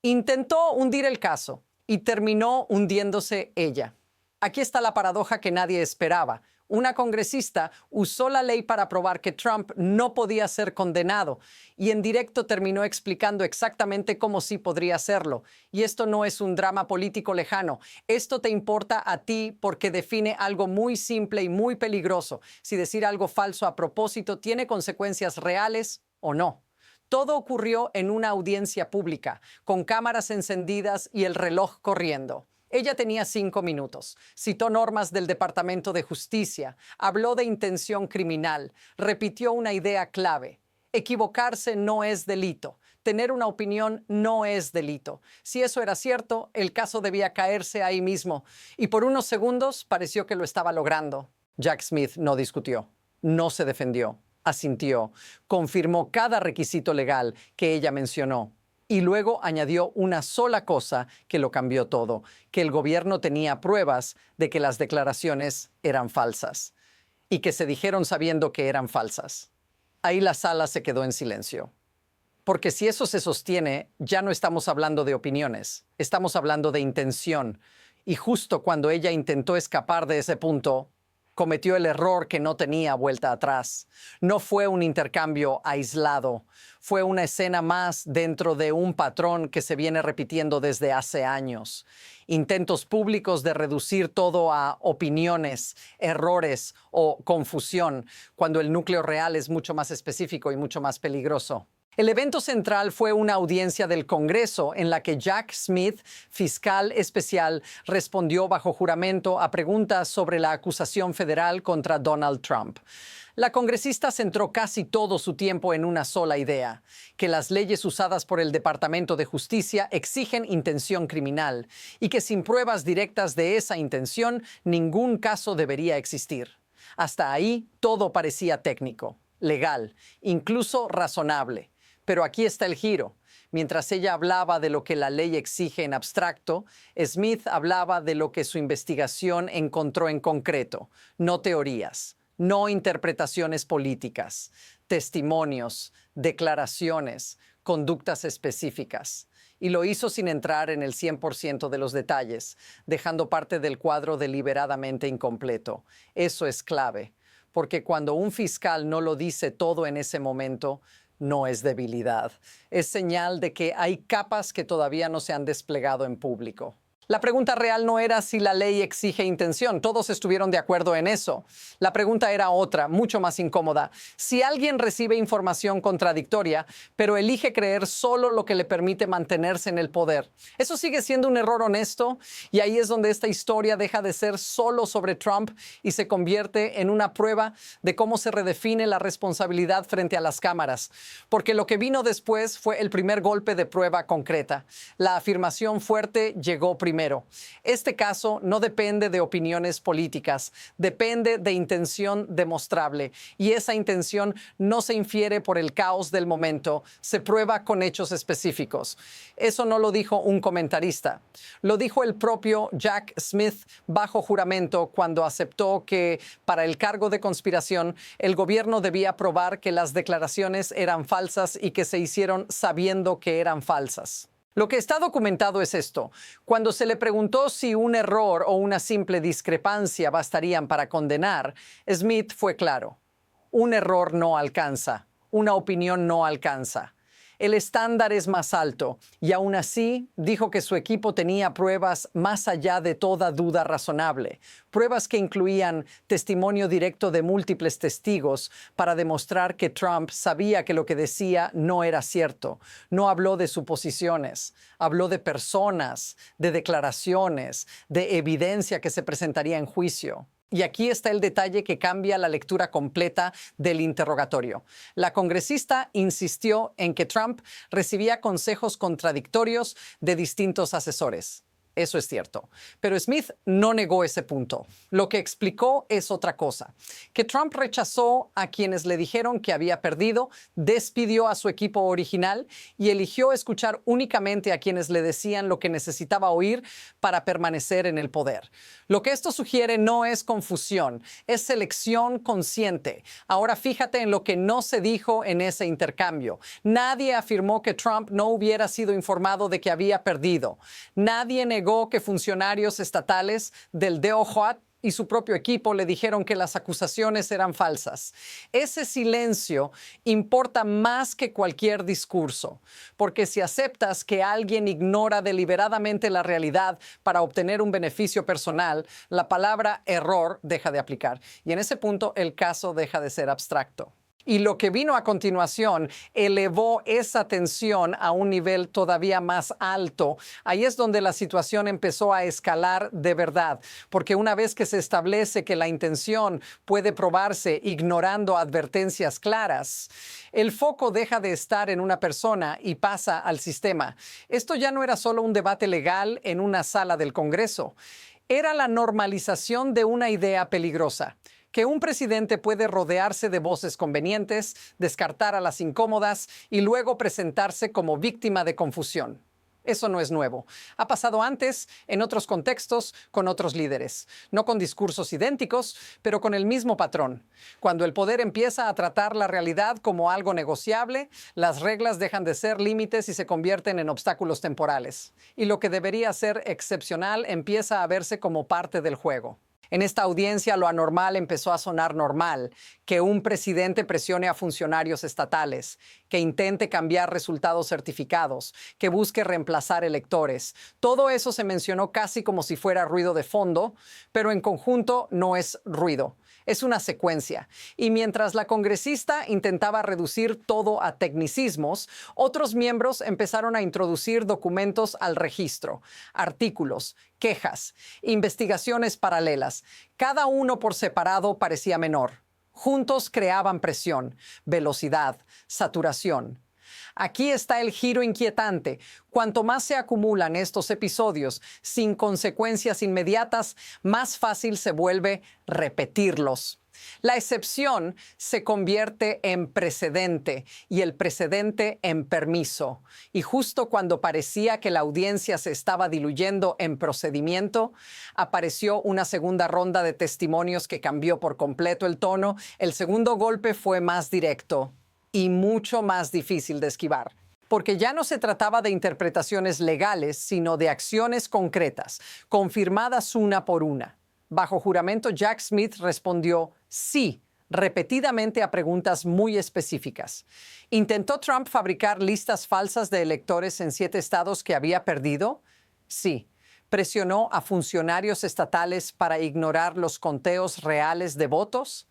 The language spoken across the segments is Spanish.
Intentó hundir el caso y terminó hundiéndose ella. Aquí está la paradoja que nadie esperaba. Una congresista usó la ley para probar que Trump no podía ser condenado y en directo terminó explicando exactamente cómo sí podría hacerlo. Y esto no es un drama político lejano. Esto te importa a ti porque define algo muy simple y muy peligroso. Si decir algo falso a propósito tiene consecuencias reales o no. Todo ocurrió en una audiencia pública, con cámaras encendidas y el reloj corriendo. Ella tenía 5 minutos. Citó normas del Departamento de Justicia, habló de intención criminal, repitió una idea clave. Equivocarse no es delito. Tener una opinión no es delito. Si eso era cierto, el caso debía caerse ahí mismo. Y por unos segundos pareció que lo estaba logrando. Jack Smith no discutió, no se defendió. Asintió, confirmó cada requisito legal que ella mencionó y luego añadió una sola cosa que lo cambió todo, que el gobierno tenía pruebas de que las declaraciones eran falsas y que se dijeron sabiendo que eran falsas. Ahí la sala se quedó en silencio. Porque si eso se sostiene, ya no estamos hablando de opiniones, estamos hablando de intención. Y justo cuando ella intentó escapar de ese punto, cometió el error que no tenía vuelta atrás. No fue un intercambio aislado, fue una escena más dentro de un patrón que se viene repitiendo desde hace años. Intentos públicos de reducir todo a opiniones, errores o confusión, cuando el núcleo real es mucho más específico y mucho más peligroso. El evento central fue una audiencia del Congreso en la que Jack Smith, fiscal especial, respondió bajo juramento a preguntas sobre la acusación federal contra Donald Trump. La congresista centró casi todo su tiempo en una sola idea, que las leyes usadas por el Departamento de Justicia exigen intención criminal y que sin pruebas directas de esa intención, ningún caso debería existir. Hasta ahí todo parecía técnico, legal, incluso razonable. Pero aquí está el giro. Mientras ella hablaba de lo que la ley exige en abstracto, Smith hablaba de lo que su investigación encontró en concreto, no teorías, no interpretaciones políticas, testimonios, declaraciones, conductas específicas. Y lo hizo sin entrar en el 100% de los detalles, dejando parte del cuadro deliberadamente incompleto. Eso es clave, porque cuando un fiscal no lo dice todo en ese momento, no es debilidad. Es señal de que hay capas que todavía no se han desplegado en público. La pregunta real no era si la ley exige intención. Todos estuvieron de acuerdo en eso. La pregunta era otra, mucho más incómoda. Si alguien recibe información contradictoria, pero elige creer solo lo que le permite mantenerse en el poder, ¿eso sigue siendo un error honesto? Y ahí es donde esta historia deja de ser solo sobre Trump y se convierte en una prueba de cómo se redefine la responsabilidad frente a las cámaras. Porque lo que vino después fue el primer golpe de prueba concreta. La afirmación fuerte llegó primero. Este caso no depende de opiniones políticas, depende de intención demostrable. Y esa intención no se infiere por el caos del momento, se prueba con hechos específicos. Eso no lo dijo un comentarista. Lo dijo el propio Jack Smith bajo juramento cuando aceptó que para el cargo de conspiración el gobierno debía probar que las declaraciones eran falsas y que se hicieron sabiendo que eran falsas. Lo que está documentado es esto. Cuando se le preguntó si un error o una simple discrepancia bastarían para condenar, Smith fue claro. Un error no alcanza, una opinión no alcanza. El estándar es más alto y aún así dijo que su equipo tenía pruebas más allá de toda duda razonable, pruebas que incluían testimonio directo de múltiples testigos para demostrar que Trump sabía que lo que decía no era cierto. No habló de suposiciones, habló de personas, de declaraciones, de evidencia que se presentaría en juicio. Y aquí está el detalle que cambia la lectura completa del interrogatorio. La congresista insistió en que Trump recibía consejos contradictorios de distintos asesores. Eso es cierto. Pero Smith no negó ese punto. Lo que explicó es otra cosa. Que Trump rechazó a quienes le dijeron que había perdido, despidió a su equipo original y eligió escuchar únicamente a quienes le decían lo que necesitaba oír para permanecer en el poder. Lo que esto sugiere no es confusión, es selección consciente. Ahora fíjate en lo que no se dijo en ese intercambio. Nadie afirmó que Trump no hubiera sido informado de que había perdido. Nadie negó que funcionarios estatales del DOJ y su propio equipo le dijeron que las acusaciones eran falsas. Ese silencio importa más que cualquier discurso, porque si aceptas que alguien ignora deliberadamente la realidad para obtener un beneficio personal, la palabra error deja de aplicar y en ese punto el caso deja de ser abstracto. Y lo que vino a continuación elevó esa tensión a un nivel todavía más alto. Ahí es donde la situación empezó a escalar de verdad, porque una vez que se establece que la intención puede probarse ignorando advertencias claras, el foco deja de estar en una persona y pasa al sistema. Esto ya no era solo un debate legal en una sala del Congreso. Era la normalización de una idea peligrosa, que un presidente puede rodearse de voces convenientes, descartar a las incómodas y luego presentarse como víctima de confusión. Eso no es nuevo. Ha pasado antes, en otros contextos, con otros líderes. No con discursos idénticos, pero con el mismo patrón. Cuando el poder empieza a tratar la realidad como algo negociable, las reglas dejan de ser límites y se convierten en obstáculos temporales. Y lo que debería ser excepcional empieza a verse como parte del juego. En esta audiencia lo anormal empezó a sonar normal, que un presidente presione a funcionarios estatales, que intente cambiar resultados certificados, que busque reemplazar electores. Todo eso se mencionó casi como si fuera ruido de fondo, pero en conjunto no es ruido. Es una secuencia. Y mientras la congresista intentaba reducir todo a tecnicismos, otros miembros empezaron a introducir documentos al registro, artículos, quejas, investigaciones paralelas. Cada uno por separado parecía menor. Juntos creaban presión, velocidad, saturación. Aquí está el giro inquietante. Cuanto más se acumulan estos episodios sin consecuencias inmediatas, más fácil se vuelve repetirlos. La excepción se convierte en precedente y el precedente en permiso. Y justo cuando parecía que la audiencia se estaba diluyendo en procedimiento, apareció una segunda ronda de testimonios que cambió por completo el tono. El segundo golpe fue más directo y mucho más difícil de esquivar, porque ya no se trataba de interpretaciones legales, sino de acciones concretas, confirmadas una por una. Bajo juramento, Jack Smith respondió sí, repetidamente a preguntas muy específicas. ¿Intentó Trump fabricar listas falsas de electores en 7 estados que había perdido? Sí. ¿Presionó a funcionarios estatales para ignorar los conteos reales de votos?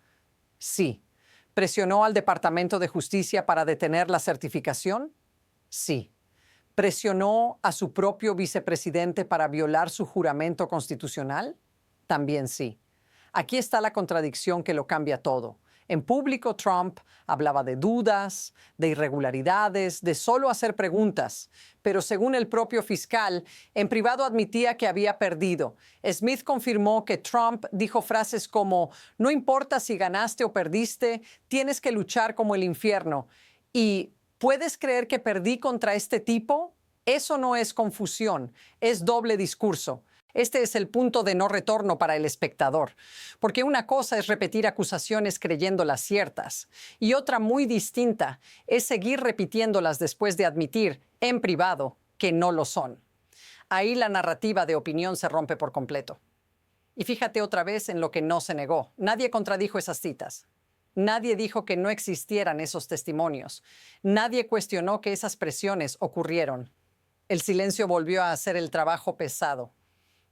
Sí. ¿Presionó al Departamento de Justicia para detener la certificación? Sí. ¿Presionó a su propio vicepresidente para violar su juramento constitucional? También sí. Aquí está la contradicción que lo cambia todo. En público, Trump hablaba de dudas, de irregularidades, de solo hacer preguntas. Pero según el propio fiscal, en privado admitía que había perdido. Smith confirmó que Trump dijo frases como, no importa si ganaste o perdiste, tienes que luchar como el infierno. Y, ¿puedes creer que perdí contra este tipo? Eso no es confusión, es doble discurso. Este es el punto de no retorno para el espectador, porque una cosa es repetir acusaciones creyéndolas ciertas y otra muy distinta es seguir repitiéndolas después de admitir, en privado, que no lo son. Ahí la narrativa de opinión se rompe por completo. Y fíjate otra vez en lo que no se negó. Nadie contradijo esas citas. Nadie dijo que no existieran esos testimonios. Nadie cuestionó que esas presiones ocurrieron. El silencio volvió a hacer el trabajo pesado.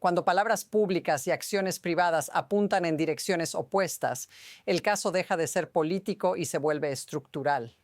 Cuando palabras públicas y acciones privadas apuntan en direcciones opuestas, el caso deja de ser político y se vuelve estructural.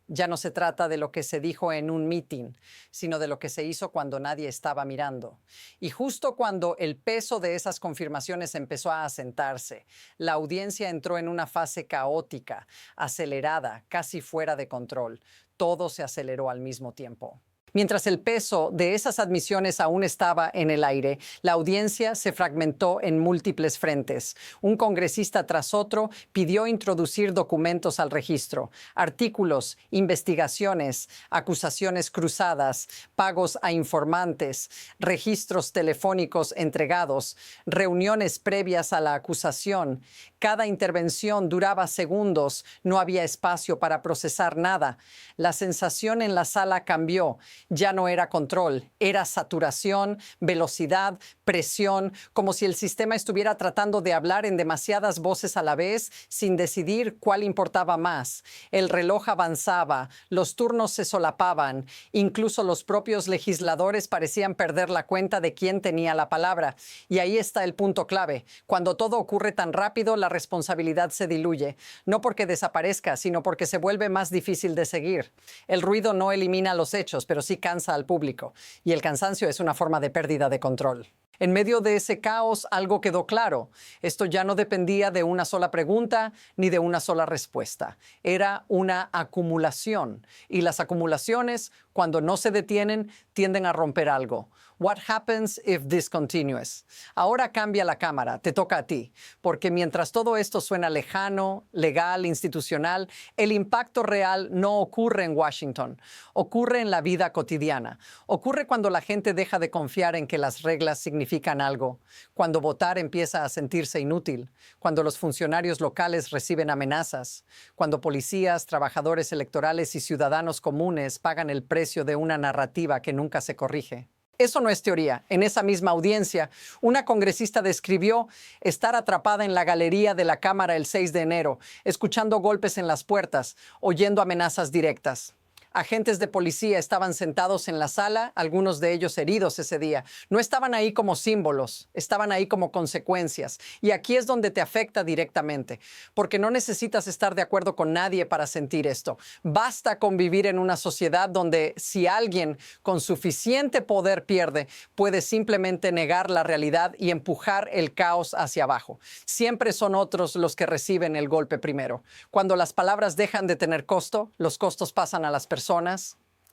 Ya no se trata de lo que se dijo en un mitin, sino de lo que se hizo cuando nadie estaba mirando. Y justo cuando el peso de esas confirmaciones empezó a asentarse, la audiencia entró en una fase caótica, acelerada, casi fuera de control. Todo se aceleró al mismo tiempo. Mientras el peso de esas admisiones aún estaba en el aire, la audiencia se fragmentó en múltiples frentes. Un congresista tras otro pidió introducir documentos al registro, artículos, investigaciones, acusaciones cruzadas, pagos a informantes, registros telefónicos entregados, reuniones previas a la acusación. Cada intervención duraba segundos, no había espacio para procesar nada. La sensación en la sala cambió. Ya no era control, era saturación, velocidad, presión, como si el sistema estuviera tratando de hablar en demasiadas voces a la vez sin decidir cuál importaba más. El reloj avanzaba, los turnos se solapaban, incluso los propios legisladores parecían perder la cuenta de quién tenía la palabra. Y ahí está el punto clave. Cuando todo ocurre tan rápido, la responsabilidad se diluye, no porque desaparezca, sino porque se vuelve más difícil de seguir. El ruido no elimina los hechos, pero sí cansa al público, y el cansancio es una forma de pérdida de control. En medio de ese caos, algo quedó claro. Esto ya no dependía de una sola pregunta ni de una sola respuesta. Era una acumulación. Y las acumulaciones, cuando no se detienen, tienden a romper algo. What happens if this continues? Ahora cambia la cámara, te toca a ti, porque mientras todo esto suena lejano, legal, institucional, el impacto real no ocurre en Washington, ocurre en la vida cotidiana. Ocurre cuando la gente deja de confiar en que las reglas significan algo, cuando votar empieza a sentirse inútil, cuando los funcionarios locales reciben amenazas, cuando policías, trabajadores electorales y ciudadanos comunes pagan el precio de una narrativa que nunca se corrige. Eso no es teoría. En esa misma audiencia, una congresista describió estar atrapada en la galería de la Cámara el 6 de enero, escuchando golpes en las puertas, oyendo amenazas directas. Agentes de policía estaban sentados en la sala, algunos de ellos heridos ese día. No estaban ahí como símbolos, estaban ahí como consecuencias. Y aquí es donde te afecta directamente, porque no necesitas estar de acuerdo con nadie para sentir esto. Basta con vivir en una sociedad donde si alguien con suficiente poder pierde, puede simplemente negar la realidad y empujar el caos hacia abajo. Siempre son otros los que reciben el golpe primero. Cuando las palabras dejan de tener costo, los costos pasan a las personas,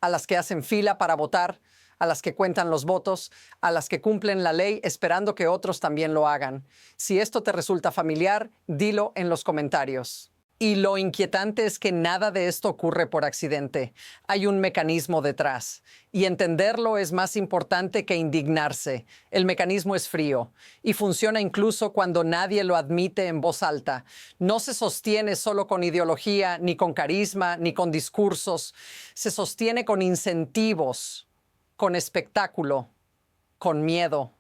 a las que hacen fila para votar, a las que cuentan los votos, a las que cumplen la ley esperando que otros también lo hagan. Si esto te resulta familiar, dilo en los comentarios. Y lo inquietante es que nada de esto ocurre por accidente. Hay un mecanismo detrás. Y entenderlo es más importante que indignarse. El mecanismo es frío y funciona incluso cuando nadie lo admite en voz alta. No se sostiene solo con ideología, ni con carisma, ni con discursos. Se sostiene con incentivos, con espectáculo, con miedo.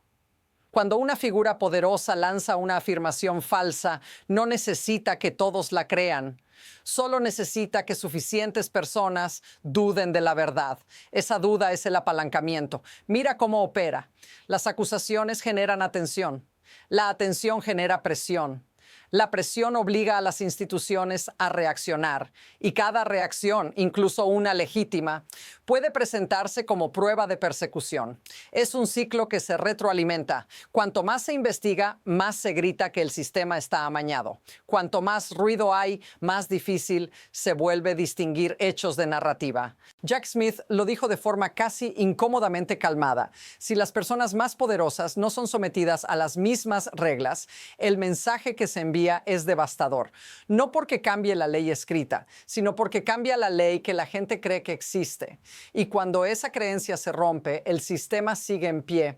Cuando una figura poderosa lanza una afirmación falsa, no necesita que todos la crean. Solo necesita que suficientes personas duden de la verdad. Esa duda es el apalancamiento. Mira cómo opera. Las acusaciones generan atención. La atención genera presión. La presión obliga a las instituciones a reaccionar y cada reacción, incluso una legítima, puede presentarse como prueba de persecución. Es un ciclo que se retroalimenta. Cuanto más se investiga, más se grita que el sistema está amañado. Cuanto más ruido hay, más difícil se vuelve distinguir hechos de narrativa. Jack Smith lo dijo de forma casi incómodamente calmada. Si las personas más poderosas no son sometidas a las mismas reglas, el mensaje que se envía es devastador. No porque cambie la ley escrita, sino porque cambia la ley que la gente cree que existe. Y cuando esa creencia se rompe, el sistema sigue en pie,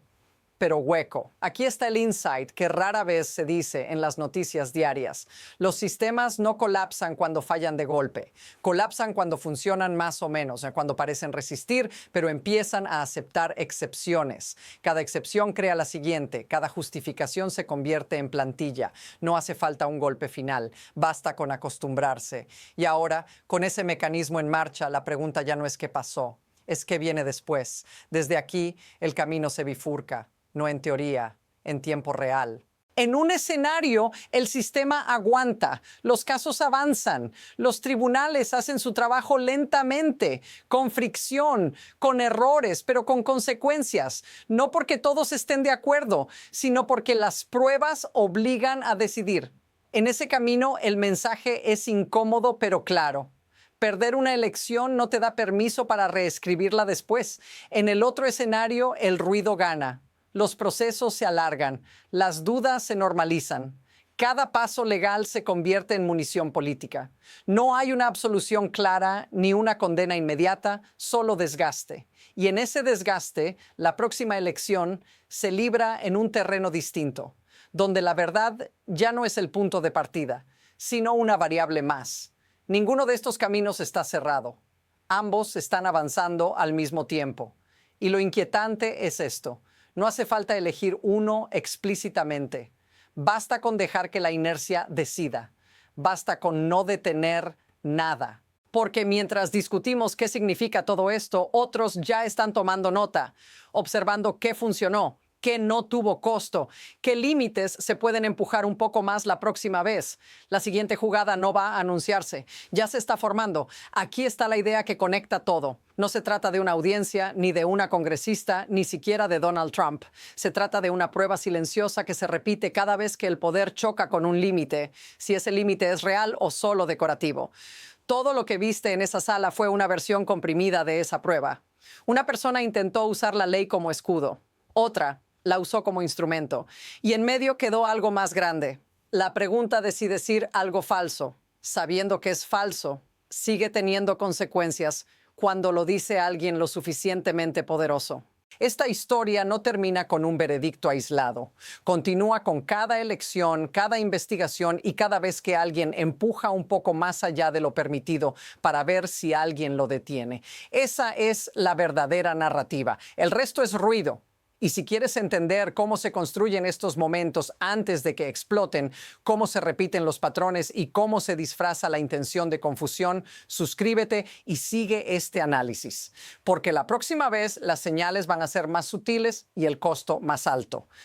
pero hueco. Aquí está el insight que rara vez se dice en las noticias diarias. Los sistemas no colapsan cuando fallan de golpe. Colapsan cuando funcionan más o menos, cuando parecen resistir, pero empiezan a aceptar excepciones. Cada excepción crea la siguiente. Cada justificación se convierte en plantilla. No hace falta un golpe final. Basta con acostumbrarse. Y ahora, con ese mecanismo en marcha, la pregunta ya no es qué pasó, es qué viene después. Desde aquí, el camino se bifurca. No en teoría, en tiempo real. En un escenario, el sistema aguanta, los casos avanzan, los tribunales hacen su trabajo lentamente, con fricción, con errores, pero con consecuencias. No porque todos estén de acuerdo, sino porque las pruebas obligan a decidir. En ese camino, el mensaje es incómodo pero claro. Perder una elección no te da permiso para reescribirla después. En el otro escenario, el ruido gana. Los procesos se alargan, las dudas se normalizan. Cada paso legal se convierte en munición política. No hay una absolución clara ni una condena inmediata, solo desgaste. Y en ese desgaste, la próxima elección se libra en un terreno distinto, donde la verdad ya no es el punto de partida, sino una variable más. Ninguno de estos caminos está cerrado. Ambos están avanzando al mismo tiempo. Y lo inquietante es esto. No hace falta elegir uno explícitamente. Basta con dejar que la inercia decida. Basta con no detener nada. Porque mientras discutimos qué significa todo esto, otros ya están tomando nota, observando qué funcionó, qué no tuvo costo, qué límites se pueden empujar un poco más la próxima vez. La siguiente jugada no va a anunciarse, ya se está formando. Aquí está la idea que conecta todo. No se trata de una audiencia, ni de una congresista, ni siquiera de Donald Trump. Se trata de una prueba silenciosa que se repite cada vez que el poder choca con un límite, si ese límite es real o solo decorativo. Todo lo que viste en esa sala fue una versión comprimida de esa prueba. Una persona intentó usar la ley como escudo. Otra la usó como instrumento. Y en medio quedó algo más grande. La pregunta de si decir algo falso, sabiendo que es falso, sigue teniendo consecuencias cuando lo dice alguien lo suficientemente poderoso. Esta historia no termina con un veredicto aislado. Continúa con cada elección, cada investigación y cada vez que alguien empuja un poco más allá de lo permitido para ver si alguien lo detiene. Esa es la verdadera narrativa. El resto es ruido. Y si quieres entender cómo se construyen estos momentos antes de que exploten, cómo se repiten los patrones y cómo se disfraza la intención de confusión, suscríbete y sigue este análisis. Porque la próxima vez las señales van a ser más sutiles y el costo más alto.